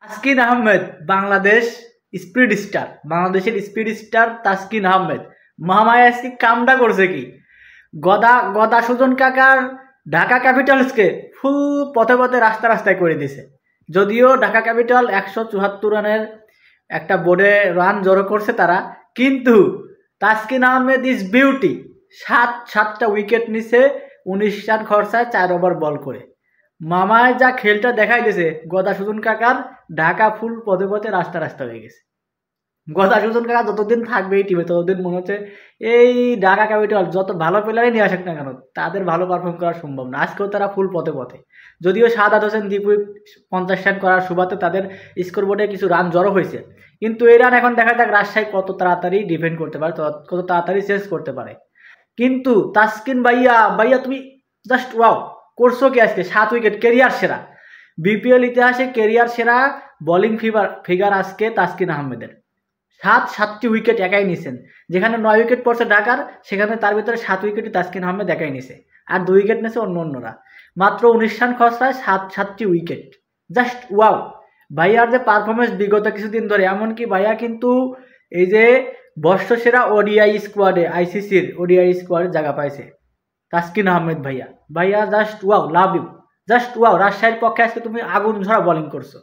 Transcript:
Taskin Ahmed Bangladesh speed star, বাংলাদেশের speed star Taskin Ahmed Mahamaya আজকে কামটা করছে কি, গদা গদা সুজন কাকার ঢাকা ক্যাপিটালসকে ফুল পথে পথে রাস্তায় করে দিছে। যদিও ঢাকা ক্যাপিটাল 174 রানের একটা বোর্ডে রান জড়ো করছে তারা, কিন্তু তাসকিন আহমেদ ইজ বিউটি, সাতটা উইকেট নিছে 19 রান খরচায় 4 ওভার বল করে। মামায় যা খেলটা দেখাই দিয়েছে, গদা সুজন কাকার ঢাকা ফুল পদে পদে রাস্তা হয়ে গেছে। গদা সুজন কাকা যতদিন থাকবে এই টিমে ততদিন মনে হচ্ছে এই ঢাকা ক্যাপিটাল যত ভালো প্লেয়ারই নিয়ে আসুক না কেন তাদের ভালো পারফর্ম করা সম্ভব না। আজকেও তারা ফুল পথে, যদিও সাদাত হোসেন দীপু 50 রান করার সুবাদে তাদের স্কোর বোর্ডে কিছু রান জড়ো হয়েছে, কিন্তু এই রান এখন দেখা যাক রাজশাহী কত তাড়াতাড়ি ডিফেন্ড করতে পারে, কত তাড়াতাড়ি চেঞ্জ করতে পারে। কিন্তু তাসকিন ভাইয়া তুমি জাস্ট ওয়াও করছো কি আজকে, 7 উইকেট, কেরিয়ার সেরা, বিপিএল ইতিহাসে কেরিয়ার সেরা বোলিং ফিগার আজকে তাসকিন আহমেদের। 7টি উইকেট একাই নিছেন, যেখানে 9 উইকেট পড়ছে ঢাকার, সেখানে তার ভিতরে 7 উইকেটই তাসকিন আহমেদ একাই নিছে, আর 2 উইকেট নিছে অন্যরা। মাত্র 19 রান খরচায় 7টি উইকেট, জাস্ট ওয়াও। ভাইয়ার যে পারফরমেন্স বিগত কিছুদিন ধরে, এমনকি ভাইয়া কিন্তু এই যে বর্ষসেরা ওডিআই স্কোয়াডে, আইসিসির ওডিআই স্কোয়াডে জায়গা পাইছে তাসকিন আহমেদ ভাইয়া। Just wow, love you, just wow. রাজশাহীর পক্ষে আজকে তুমি আগুন ঝরা বোলিং করছো।